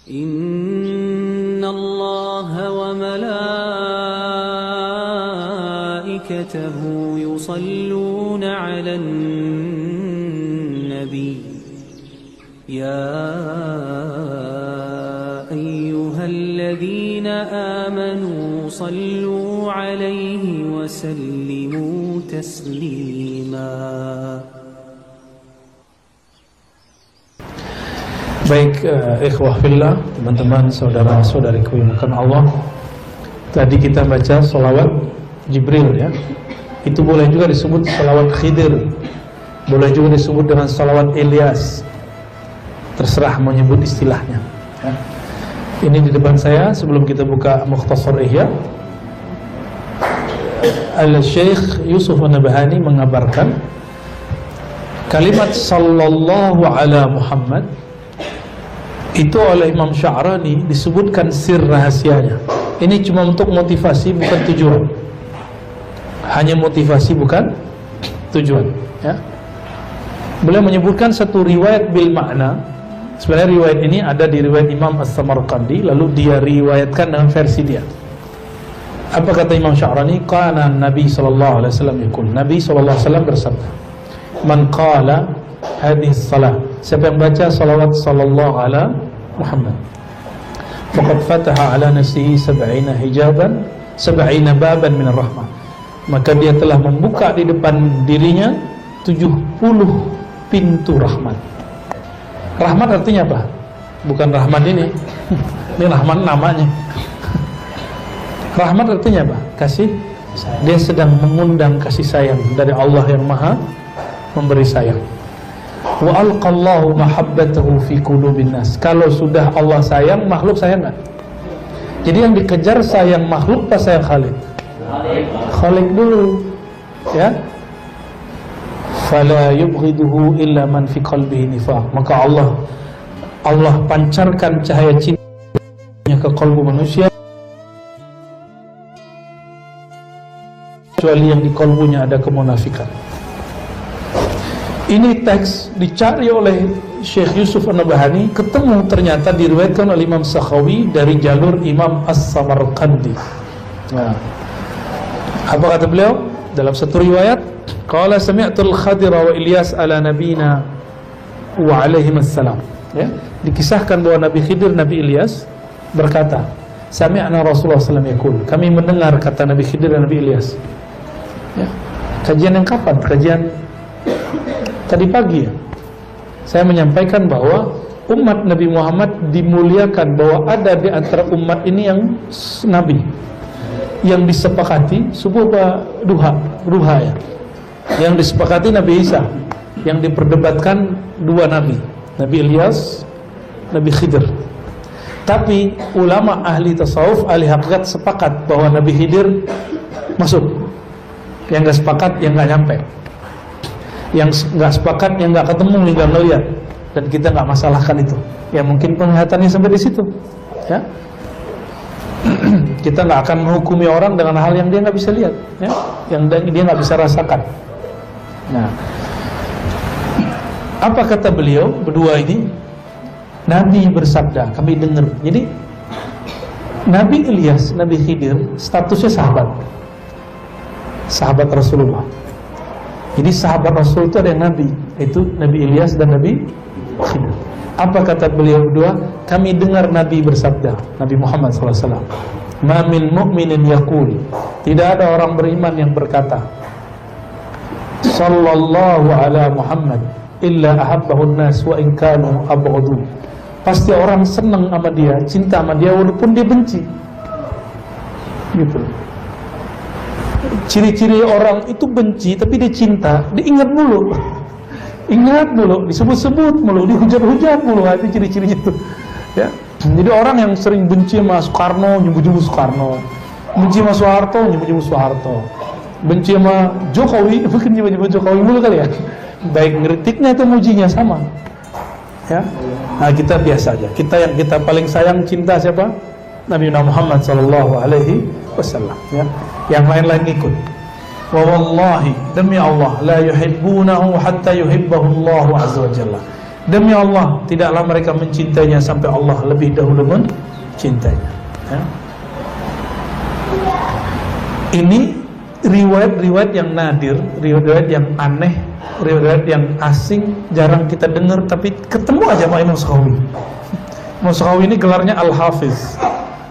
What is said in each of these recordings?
إن الله وملائكته يصلون على النبي يا أيها الذين آمنوا صلوا عليه وسلموا تسليما. Baik, ikhwah fillah, teman-teman, saudara-saudariku yang dimuliakan Allah. Tadi kita baca sholawat Jibril ya. Itu boleh juga disebut sholawat Khidir. Boleh juga disebut dengan sholawat Ilyas. Terserah mau nyebut istilahnya ya. Ini di depan saya sebelum kita buka Mukhtasar Ihya. Al-Syekh Yusuf An-Nabhani mengabarkan kalimat sallallahu ala Muhammad itu oleh Imam Sya'rani disebutkan sir rahasianya. Ini cuma untuk motivasi, bukan tujuan. Hanya motivasi, bukan tujuan ya. Beliau menyebutkan satu riwayat bil makna. Sebenarnya riwayat ini ada di riwayat Imam As-Samarqandi, lalu dia riwayatkan dengan versi dia. Apa kata Imam Sya'rani? Kana Nabi sallallahu alaihi wasallam yaqul. Nabi sallallahu alaihi wasallam bersabda, "Man qala hadhihi salah." Siapa yang baca salawat sallallahu ala Muhammad, faqad fataha ala nafsihi 70 hijaban 70 baban minar rahmah. Maka dia telah membuka di depan dirinya 70 pintu rahmat. Rahmat artinya apa? Bukan rahmat ini. Ini rahmat namanya. Rahmat artinya apa? Kasih. Dia sedang mengundang kasih sayang dari Allah yang Maha memberi sayang. Wa alqallahu mahabbatahu fi qulubin nas. Kalau sudah Allah sayang, makhluk sayang enggak? Jadi yang dikejar sayang makhluk pas sayang Khalik? Khalik dulu. Ya. Fala yubghiduhu illa man fi qalbihi nifaq. Maka Allah pancarkan cahaya cintanya ke kalbu manusia kecuali yang di kalbunya ada kemunafikan. Ini teks dicari oleh Syekh Yusuf An-Nabhani, ketemu ternyata diriwayatkan oleh Imam Sakhawi dari jalur Imam As-Samarqandi. Nah, apa kata beliau dalam satu riwayat? Qala sami'tul Khadira wa Ilyas ala nabina wa alaihim assalam. Ya, dikisahkan bahwa Nabi Khidir, Nabi Ilyas berkata, sami'na Rasulullah sallallahu alaihi wasallam yaqul. Kami mendengar kata Nabi Khidir dan Nabi Ilyas. Ya. Kajian yang kapan? Kajian tadi pagi ya. Saya menyampaikan bahwa umat Nabi Muhammad dimuliakan, bahwa ada di antara umat ini yang Nabi yang disepakati subuh duha ya. Yang disepakati Nabi Isa, yang diperdebatkan dua Nabi, Nabi Ilyas, Nabi Khidir. Tapi ulama ahli tasawuf, ahli hakikat sepakat bahwa Nabi Khidir masuk. Yang gak sepakat, yang gak nyampe. Yang gak sepakat, yang gak ketemu, yang gak ngeliat. Dan kita gak masalahkan itu. Ya mungkin penglihatannya sampai di situ. Ya. Kita gak akan menghukumi orang dengan hal yang dia gak bisa lihat, ya. Yang dia gak bisa rasakan. Nah, apa kata beliau berdua ini? Nabi bersabda, kami dengar. Jadi Nabi Ilyas, Nabi Khidir statusnya sahabat Rasulullah. Jadi sahabat Rasul itu ada yang Nabi, itu Nabi Ilyas dan Nabi Khidir. Apa kata beliau berdua? Kami dengar Nabi bersabda, Nabi Muhammad SAW, ma min mu'minin yaqul, tidak ada orang beriman yang berkata sallallahu ala Muhammad illa ahabbahu an-nas wa in kanu abghadu. Pasti orang senang sama dia, cinta sama dia walaupun dia benci. Gitu. Ciri-ciri orang itu benci tapi dia cinta, diingat mulu. Ingat mulu, disebut-sebut mulu, dihujat-hujat mulu, itu ciri-cirinya tuh. Ya. Jadi orang yang sering benci sama Soekarno, nyebut-nyebut Soekarno. Benci sama Soeharto, nyebut-nyebut Soeharto. Benci sama Jokowi, mungkin nyebut-nyebut Jokowi mulu kali ya. Baik ngeritiknya atau mujinya sama. Ya. Nah, kita biasa aja. Kita paling sayang cinta siapa? Nabi Muhammad sallallahu alaihi wasallam, ya. Yang lain-lain ikut. Wa wallahi, demi Allah, la yuhibbunahu hatta yuhibbahu Allah azza wa jalla. Demi Allah, tidaklah mereka mencintainya sampai Allah lebih dahulu mencintainya. Ya. Ini riwayat-riwayat yang nadir, riwayat yang aneh, riwayat yang asing, jarang kita dengar, tapi ketemu aja sama Imam Sakhawi. Imam Sakhawi ini gelarnya Al-Hafiz.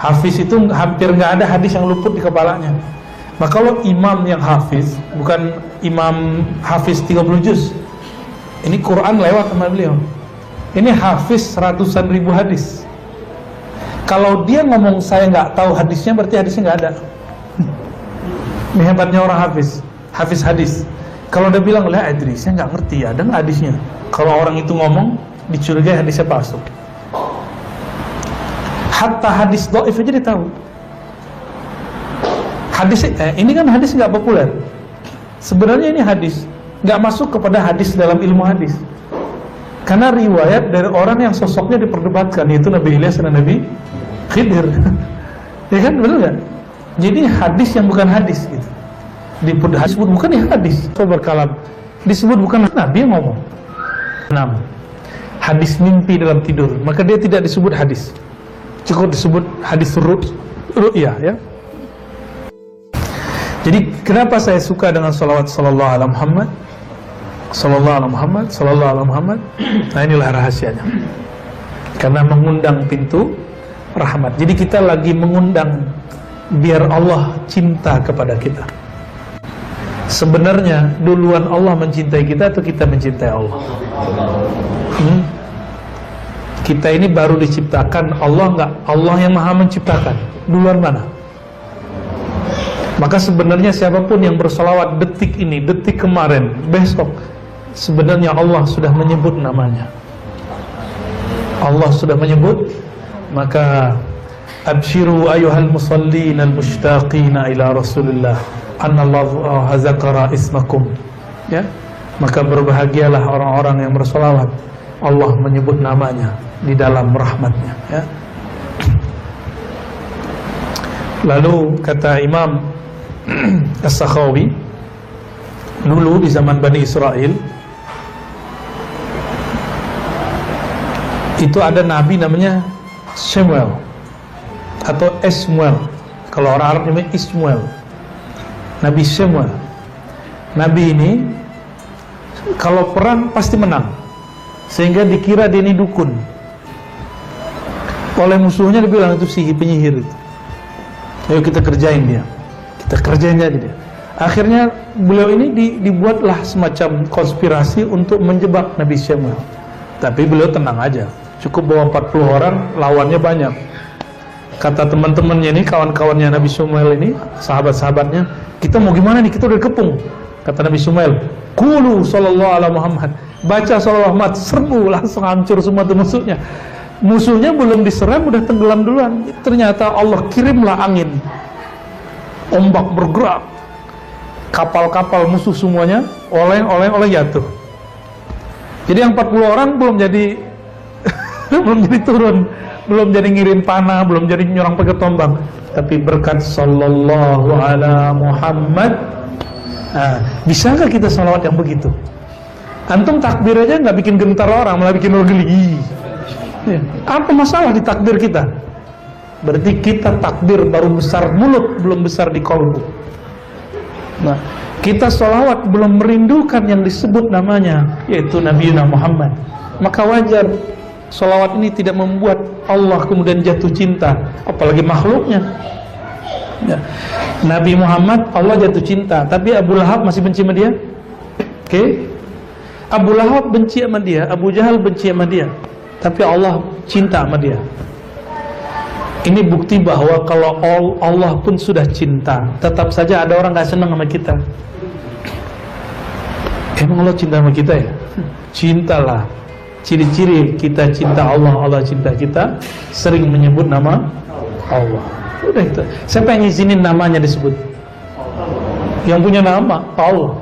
Hafiz itu hampir nggak ada hadis yang luput di kepalanya. Maka kalau imam yang hafiz, bukan imam hafiz 30 juz, ini Quran lewat sama beliau. Ini hafiz ratusan ribu hadis. Kalau dia ngomong saya nggak tahu hadisnya, berarti hadisnya nggak ada. Ini hebatnya orang hafiz, hafiz hadis. Kalau dia bilang, lah adri, saya nggak ngerti, ada nggak hadisnya? Kalau orang itu ngomong, dicurigai hadisnya palsu. Hatta hadis dhaif aja dia tahu. Hadis ini kan hadis nggak populer. Sebenarnya ini hadis nggak masuk kepada hadis dalam ilmu hadis, karena riwayat dari orang yang sosoknya diperdebatkan, yaitu Nabi Ilyas dan Nabi Khidir. Ya kan, benar nggak? Jadi hadis yang bukan hadis gitu. Disebut bukan ya hadis. Sobat kalam disebut bukan Nabi yang ngomong. 6. Hadis mimpi dalam tidur, maka dia tidak disebut hadis. Cukup disebut hadis ru'yah ya. Jadi kenapa saya suka dengan salawat sallallahu alaihi Muhammad, sallallahu alaihi Muhammad, sallallahu alaihi Muhammad? Nah, inilah rahasianya. Karena mengundang pintu rahmat. Jadi kita lagi mengundang biar Allah cinta kepada kita. Sebenarnya duluan Allah mencintai kita atau kita mencintai Allah? Kita ini baru diciptakan, Allah enggak? Allah yang maha menciptakan. Duluan mana? Maka sebenarnya siapapun yang bersolawat detik ini, detik kemarin, besok, sebenarnya Allah sudah menyebut namanya. Allah sudah menyebut. Maka abshiru ayuhal musallin al-mushtaqina ila Rasulillah annallahu zakara ismakum. Ya. Maka berbahagialah orang-orang yang bersolawat, Allah menyebut namanya di dalam rahmatnya ya. Lalu kata Imam As-Sakhawi, dulu di zaman Bani Israel itu ada nabi namanya Samuel atau Ismail. Kalau orang Arab namanya Ismail. Nabi Samuel. Nabi ini kalau perang pasti menang, sehingga dikira dia ini dukun. Oleh musuhnya dibilang itu penyihir itu. Ayo kita kerjain dia. Kita kerjain aja dia. Akhirnya beliau ini dibuatlah semacam konspirasi untuk menjebak Nabi Samuel. Tapi beliau tenang aja. Cukup bawa 40 orang, lawannya banyak. Kata teman-temannya ini, kawan-kawannya Nabi Samuel ini, sahabat-sahabatnya, kita mau gimana nih? Kita udah kepung. Kata Nabi Samuel, Qulu sallallahu alaihi Muhammad. Baca sallallahu Muhammad, serbu, langsung hancur semua tuh musuhnya. Musuhnya belum diserang udah tenggelam duluan. Ternyata Allah kirimlah angin, ombak bergerak, kapal-kapal musuh semuanya oleng jatuh. Jadi yang 40 orang belum jadi belum jadi turun, belum jadi ngirim panah, belum jadi nyerang pakai tombak. Tapi berkat sallallahu ala Muhammad. Nah, bisa nggak kita salawat yang begitu? Antum takbir aja nggak bikin gentar orang, malah bikin orang geli. Ya. Apa masalah di takbir kita? Berarti kita takbir baru besar mulut, belum besar di kolbu. Nah, kita sholawat belum merindukan yang disebut namanya, yaitu Nabi Muhammad. Maka wajar sholawat ini tidak membuat Allah kemudian jatuh cinta, apalagi makhluknya. Ya. Nabi Muhammad Allah jatuh cinta, tapi Abu Lahab masih benci sama dia. Oke? Abu Lahab benci sama dia, Abu Jahal benci sama dia, tapi Allah cinta sama dia. Ini bukti bahwa kalau Allah pun sudah cinta, tetap saja ada orang gak senang sama kita. Emang Allah cinta sama kita ya? Cintalah. Ciri-ciri kita cinta Allah, Allah cinta kita, sering menyebut nama Allah. Udah itu. Siapa yang izinin namanya disebut? Yang punya nama Allah.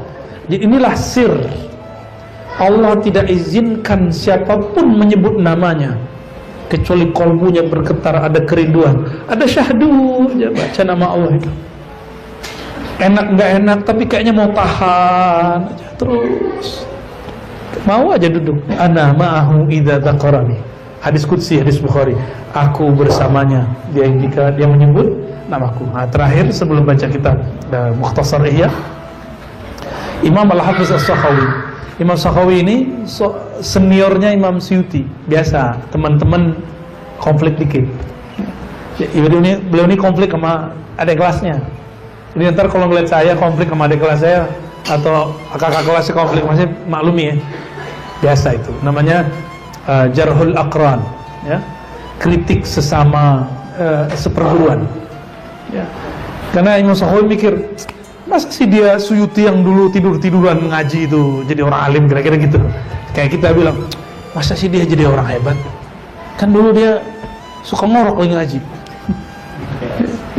Jadi inilah sir. Allah tidak izinkan siapapun menyebut namanya kecuali kolbunya bergetar, ada kerinduan, ada syahdu aja baca nama Allah itu. Enak nggak enak, tapi kayaknya mau tahan aja terus. mau aja duduk. Ana ma'ahu idza dzakarani. Hadis qudsi, hadis Bukhari. Aku bersamanya dia jika dia menyebut namaku. Nah, terakhir sebelum baca kitab Mukhtasar Ihya, Imam Al-Hafiz As-Sakhawi. Imam Sakhawi ini seniornya Imam Suyuti. Biasa teman-teman konflik dikit. Beliau ini konflik sama adik kelasnya. Jadi ntar kalau ngeliat saya konflik sama adik kelas saya atau kakak kelasnya konflik, masih maklumi ya. Biasa itu. Namanya jarhul aqran, ya. Kritik sesama seperguruan. Ya. Karena Imam Sakhawi mikir, masa sih dia Suyuti yang dulu tidur-tiduran ngaji itu jadi orang alim, kira-kira gitu. Kayak kita bilang, masa sih dia jadi orang hebat? Kan dulu dia suka ngorok lagi ngaji.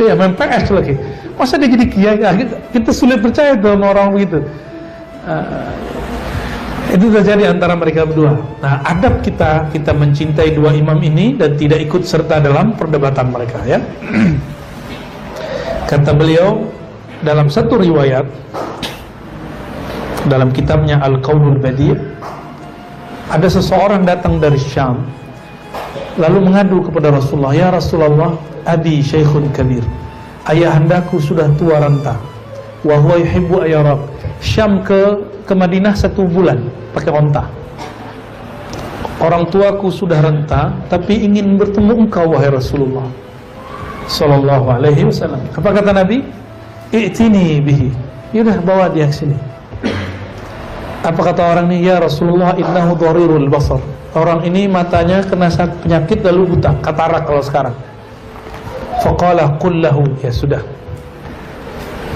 Iya, main PS lagi. Masa dia jadi kiai? Kita sulit percaya tuh sama orang begitu. Itu terjadi antara mereka berdua. Nah, adab kita mencintai dua imam ini dan tidak ikut serta dalam perdebatan mereka, ya. Kata beliau dalam satu riwayat dalam kitabnya Al-Qaulul Badi', ada seseorang datang dari Syam lalu mengadu kepada Rasulullah, ya Rasulullah, abi syekhun kabir, ayahandaku sudah tua renta, wa huwa yuhibbu ayarab. Syam ke Madinah 1 bulan pakai onta. Orang tuaku sudah renta tapi ingin bertemu engkau wahai Rasulullah sallallahu alaihi wasallam. Apa kata Nabi? I'tini bihi. Yaudah, bawa dia ke sini. Apa kata orang ini? Ya Rasulullah, innahu dharirul basar. Orang ini matanya kena penyakit lalu buta, katarak kalau sekarang. Faqala qul lahu, ya sudah,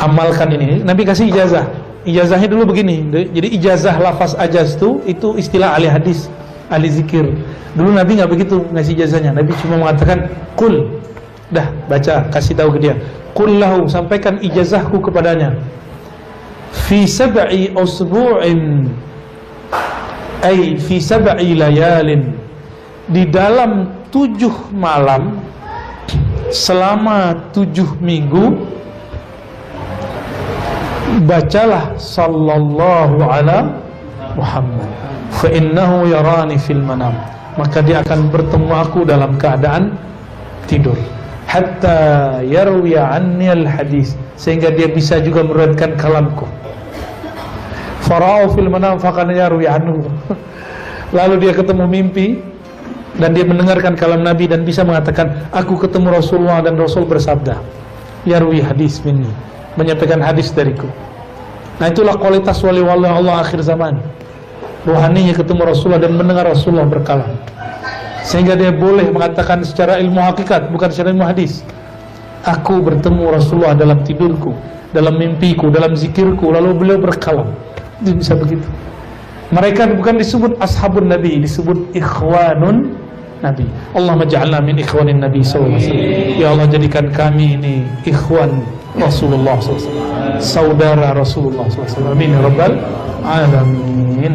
amalkan ini. Nabi kasih ijazah. Ijazahnya dulu begini. Jadi ijazah lafaz ajaz itu istilah ahli hadis, ahli zikir. Dulu Nabi nggak begitu ngasih ijazahnya. Nabi cuma mengatakan qul. Dah, baca, kasih tahu ke dia. Qul lahu, sampaikan ijazahku kepadanya. Fi sab'i usbu'in, ay fi sab'i layalin, di dalam 7 malam selama 7 minggu bacalah sallallahu ala Muhammad fa innahu yarani fil manam, maka dia akan bertemu aku dalam keadaan tidur, hatta yarwi anni al hadis, sehingga dia bisa juga meriwayatkan kalamku. Fara'u fil manam faqad yarwi anhu. Lalu dia ketemu mimpi dan dia mendengarkan kalam Nabi dan bisa mengatakan, aku ketemu Rasulullah dan Rasul bersabda, yarwi hadis minni, menyampaikan hadis dariku. Nah, itulah kualitas wali-wali Allah akhir zaman. Rohaninya ketemu Rasulullah dan mendengar Rasulullah berkalam, sehingga dia boleh mengatakan secara ilmu hakikat, bukan secara ilmu hadis, aku bertemu Rasulullah dalam tidurku, dalam mimpiku, dalam zikirku, lalu beliau berkalam. Dia bisa begitu. Mereka bukan disebut ashabun Nabi, disebut ikhwanun Nabi. Allahumma ja'alna min ikhwanin Nabi sallallahu alaihi wasallam. Ya Allah, jadikan kami ini ikhwan Rasulullah sallallahu alaihi wasallam, saudara Rasulullah sallallahu alaihi wasallam. Amin ya rabbal alamin.